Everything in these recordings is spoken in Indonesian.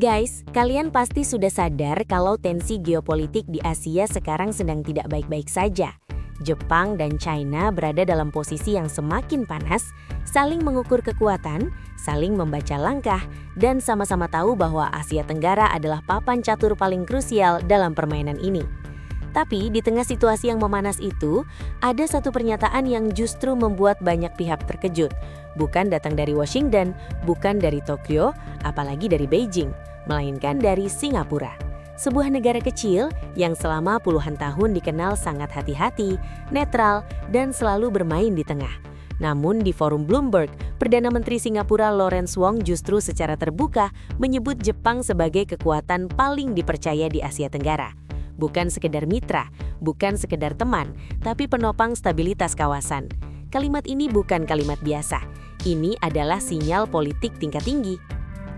Guys, kalian pasti sudah sadar kalau tensi geopolitik di Asia sekarang sedang tidak baik-baik saja. Jepang dan China berada dalam posisi yang semakin panas, saling mengukur kekuatan, saling membaca langkah, dan sama-sama tahu bahwa Asia Tenggara adalah papan catur paling krusial dalam permainan ini. Tapi di tengah situasi yang memanas itu, ada satu pernyataan yang justru membuat banyak pihak terkejut. Bukan datang dari Washington, bukan dari Tokyo, apalagi dari Beijing, melainkan dari Singapura. Sebuah negara kecil yang selama puluhan tahun dikenal sangat hati-hati, netral, dan selalu bermain di tengah. Namun di forum Bloomberg, Perdana Menteri Singapura Lawrence Wong justru secara terbuka menyebut Jepang sebagai kekuatan paling dipercaya di Asia Tenggara. Bukan sekedar mitra, bukan sekedar teman, tapi penopang stabilitas kawasan. Kalimat ini bukan kalimat biasa. Ini adalah sinyal politik tingkat tinggi.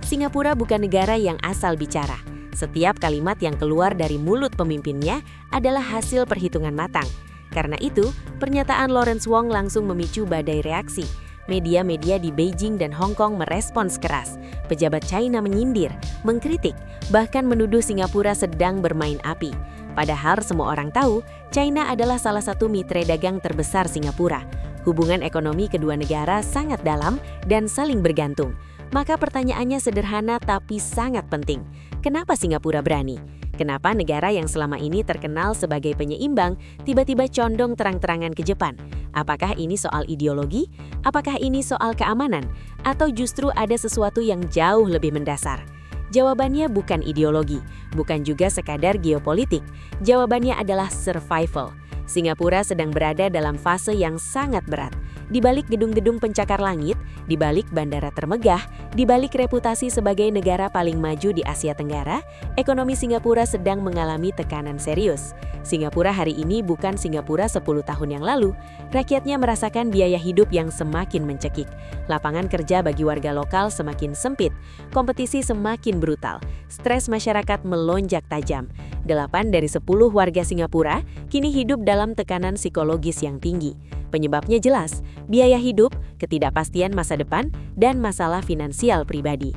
Singapura bukan negara yang asal bicara. Setiap kalimat yang keluar dari mulut pemimpinnya adalah hasil perhitungan matang. Karena itu, pernyataan Lawrence Wong langsung memicu badai reaksi. Media-media di Beijing dan Hong Kong merespons keras. Pejabat China menyindir, mengkritik, bahkan menuduh Singapura sedang bermain api. Padahal semua orang tahu, China adalah salah satu mitra dagang terbesar Singapura. Hubungan ekonomi kedua negara sangat dalam dan saling bergantung. Maka pertanyaannya sederhana tapi sangat penting. Kenapa Singapura berani? Kenapa negara yang selama ini terkenal sebagai penyeimbang tiba-tiba condong terang-terangan ke Jepang? Apakah ini soal ideologi? Apakah ini soal keamanan? Atau justru ada sesuatu yang jauh lebih mendasar? Jawabannya bukan ideologi, bukan juga sekadar geopolitik. Jawabannya adalah survival. Singapura sedang berada dalam fase yang sangat berat. Di balik gedung-gedung pencakar langit, di balik bandara termegah, di balik reputasi sebagai negara paling maju di Asia Tenggara, ekonomi Singapura sedang mengalami tekanan serius. Singapura hari ini bukan Singapura 10 tahun yang lalu. Rakyatnya merasakan biaya hidup yang semakin mencekik. Lapangan kerja bagi warga lokal semakin sempit. Kompetisi semakin brutal. Stres masyarakat melonjak tajam. 8 dari 10 warga Singapura kini hidup dalam tekanan psikologis yang tinggi. Penyebabnya jelas, biaya hidup, ketidakpastian masa depan, dan masalah finansial pribadi.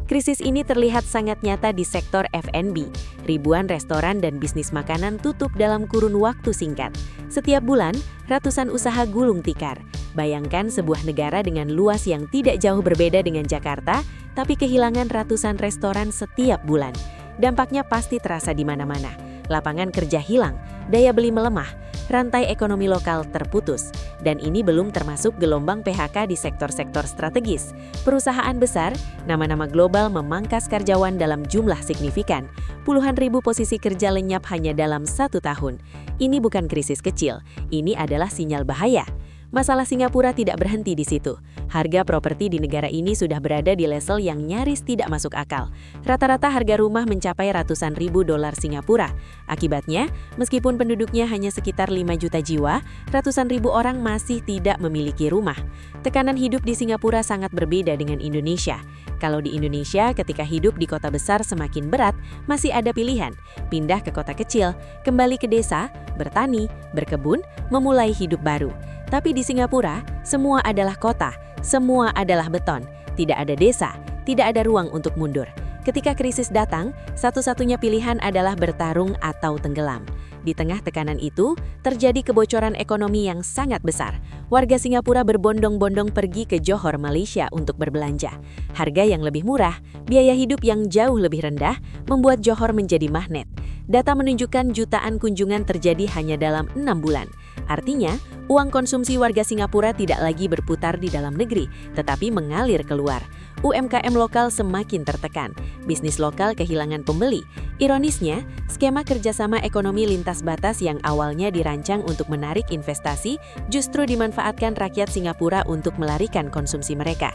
Krisis ini terlihat sangat nyata di sektor F&B. Ribuan restoran dan bisnis makanan tutup dalam kurun waktu singkat. Setiap bulan, ratusan usaha gulung tikar. Bayangkan sebuah negara dengan luas yang tidak jauh berbeda dengan Jakarta, tapi kehilangan ratusan restoran setiap bulan. Dampaknya pasti terasa di mana-mana. Lapangan kerja hilang, daya beli melemah, rantai ekonomi lokal terputus. Dan ini belum termasuk gelombang PHK di sektor-sektor strategis. Perusahaan besar, nama-nama global memangkas karyawan dalam jumlah signifikan. Puluhan ribu posisi kerja lenyap hanya dalam 1 tahun. Ini bukan krisis kecil, ini adalah sinyal bahaya. Masalah Singapura tidak berhenti di situ. Harga properti di negara ini sudah berada di level yang nyaris tidak masuk akal. Rata-rata harga rumah mencapai ratusan ribu dolar Singapura. Akibatnya, meskipun penduduknya hanya sekitar 5 juta jiwa, ratusan ribu orang masih tidak memiliki rumah. Tekanan hidup di Singapura sangat berbeda dengan Indonesia. Kalau di Indonesia, ketika hidup di kota besar semakin berat, masih ada pilihan. Pindah ke kota kecil, kembali ke desa, bertani, berkebun, memulai hidup baru. Tapi di Singapura, semua adalah kota, semua adalah beton. Tidak ada desa, tidak ada ruang untuk mundur. Ketika krisis datang, satu-satunya pilihan adalah bertarung atau tenggelam. Di tengah tekanan itu, terjadi kebocoran ekonomi yang sangat besar. Warga Singapura berbondong-bondong pergi ke Johor, Malaysia untuk berbelanja. Harga yang lebih murah, biaya hidup yang jauh lebih rendah, membuat Johor menjadi magnet. Data menunjukkan jutaan kunjungan terjadi hanya dalam 6 bulan. Artinya, uang konsumsi warga Singapura tidak lagi berputar di dalam negeri, tetapi mengalir keluar. UMKM lokal semakin tertekan, bisnis lokal kehilangan pembeli. Ironisnya, skema kerjasama ekonomi lintas batas yang awalnya dirancang untuk menarik investasi justru dimanfaatkan rakyat Singapura untuk melarikan konsumsi mereka.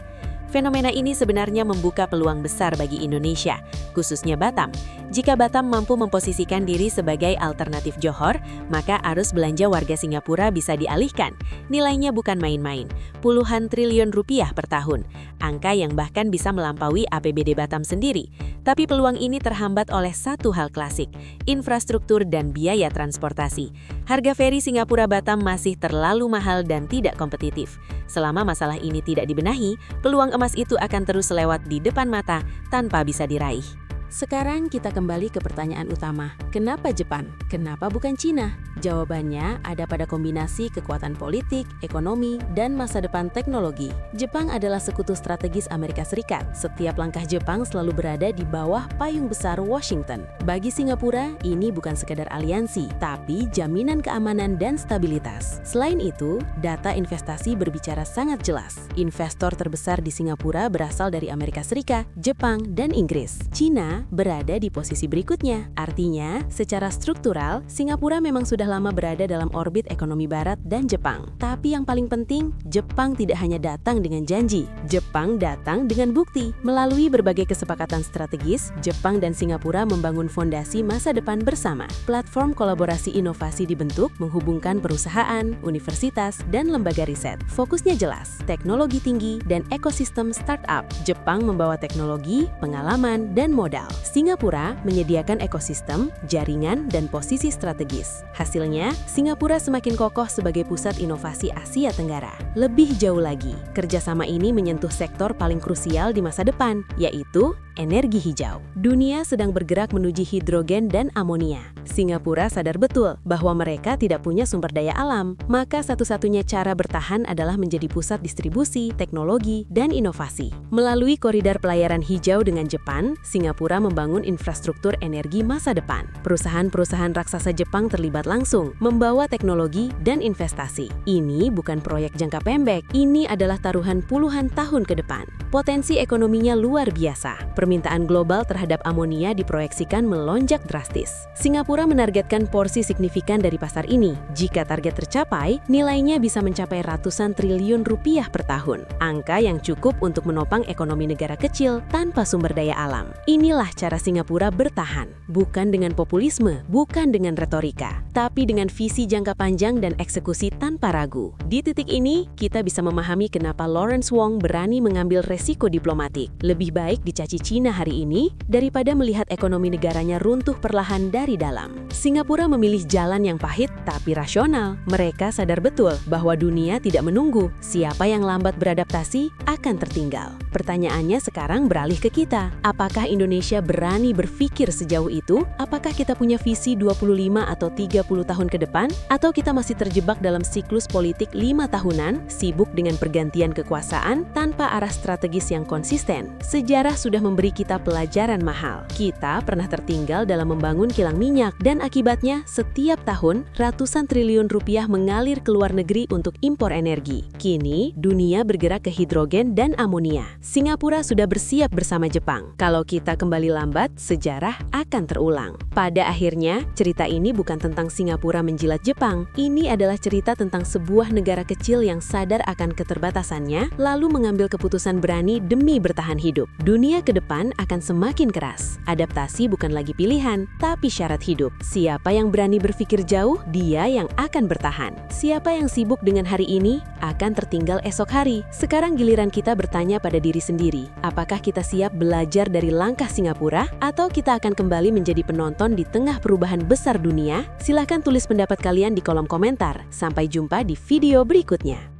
Fenomena ini sebenarnya membuka peluang besar bagi Indonesia, khususnya Batam. Jika Batam mampu memposisikan diri sebagai alternatif Johor, maka arus belanja warga Singapura bisa dialihkan. Nilainya bukan main-main, puluhan triliun rupiah per tahun. Angka yang bahkan bisa melampaui APBD Batam sendiri. Tapi peluang ini terhambat oleh satu hal klasik, infrastruktur dan biaya transportasi. Harga feri Singapura Batam masih terlalu mahal dan tidak kompetitif. Selama masalah ini tidak dibenahi, peluang emas itu akan terus lewat di depan mata tanpa bisa diraih. Sekarang kita kembali ke pertanyaan utama. Kenapa Jepang? Kenapa bukan Cina? Jawabannya ada pada kombinasi kekuatan politik, ekonomi, dan masa depan teknologi. Jepang adalah sekutu strategis Amerika Serikat. Setiap langkah Jepang selalu berada di bawah payung besar Washington. Bagi Singapura, ini bukan sekadar aliansi, tapi jaminan keamanan dan stabilitas. Selain itu, data investasi berbicara sangat jelas. Investor terbesar di Singapura berasal dari Amerika Serikat, Jepang, dan Inggris. Cina berada di posisi berikutnya. Artinya, secara struktural, Singapura memang sudah lama berada dalam orbit ekonomi barat dan Jepang. Tapi yang paling penting, Jepang tidak hanya datang dengan janji. Jepang datang dengan bukti. Melalui berbagai kesepakatan strategis, Jepang dan Singapura membangun fondasi masa depan bersama. Platform kolaborasi inovasi dibentuk menghubungkan perusahaan, universitas, dan lembaga riset. Fokusnya jelas, teknologi tinggi dan ekosistem startup. Jepang membawa teknologi, pengalaman, dan modal. Singapura menyediakan ekosistem, jaringan, dan posisi strategis. Hasilnya, Singapura semakin kokoh sebagai pusat inovasi Asia Tenggara. Lebih jauh lagi, kerjasama ini menyentuh sektor paling krusial di masa depan, yaitu energi hijau. Dunia sedang bergerak menuju hidrogen dan amonia. Singapura sadar betul bahwa mereka tidak punya sumber daya alam, maka satu-satunya cara bertahan adalah menjadi pusat distribusi, teknologi, dan inovasi. Melalui koridor pelayaran hijau dengan Jepang, Singapura membangun infrastruktur energi masa depan. Perusahaan-perusahaan raksasa Jepang terlibat langsung, membawa teknologi dan investasi. Ini bukan proyek jangka pendek, ini adalah taruhan puluhan tahun ke depan. Potensi ekonominya luar biasa. Permintaan global terhadap amonia diproyeksikan melonjak drastis. Singapura menargetkan porsi signifikan dari pasar ini. Jika target tercapai, nilainya bisa mencapai ratusan triliun rupiah per tahun. Angka yang cukup untuk menopang ekonomi negara kecil tanpa sumber daya alam. Inilah cara Singapura bertahan. Bukan dengan populisme, bukan dengan retorika, tapi dengan visi jangka panjang dan eksekusi tanpa ragu. Di titik ini, kita bisa memahami kenapa Lawrence Wong berani mengambil resiko diplomatik. Lebih baik dicaci Cina hari ini daripada melihat ekonomi negaranya runtuh perlahan dari dalam. Singapura memilih jalan yang pahit tapi rasional. Mereka sadar betul bahwa dunia tidak menunggu. Siapa yang lambat beradaptasi akan tertinggal. Pertanyaannya sekarang beralih ke kita. Apakah Indonesia berani berpikir sejauh itu? Apakah kita punya visi 25 atau 30 tahun ke depan? Atau kita masih terjebak dalam siklus politik 5 tahunan, sibuk dengan pergantian kekuasaan tanpa arah strategis yang konsisten? Sejarah sudah memberi kita pelajaran mahal. Kita pernah tertinggal dalam membangun kilang minyak dan akibatnya setiap tahun ratusan triliun rupiah mengalir ke luar negeri untuk impor energi. Kini dunia bergerak ke hidrogen dan amonia. Singapura sudah bersiap bersama Jepang. Kalau kita kembali lambat, sejarah akan terulang. Pada akhirnya, cerita ini bukan tentang Singapura menjilat Jepang. Ini adalah cerita tentang sebuah negara kecil yang sadar akan keterbatasannya, lalu mengambil keputusan berani demi bertahan hidup. Dunia ke depan akan semakin keras. Adaptasi bukan lagi pilihan, tapi syarat hidup. Siapa yang berani berpikir jauh, dia yang akan bertahan. Siapa yang sibuk dengan hari ini, akan tertinggal esok hari. Sekarang giliran kita bertanya pada diri sendiri, apakah kita siap belajar dari langkah Singapura, atau kita akan kembali menjadi penonton di tengah perubahan besar dunia? Silahkan tulis pendapat kalian di kolom komentar. Sampai jumpa di video berikutnya.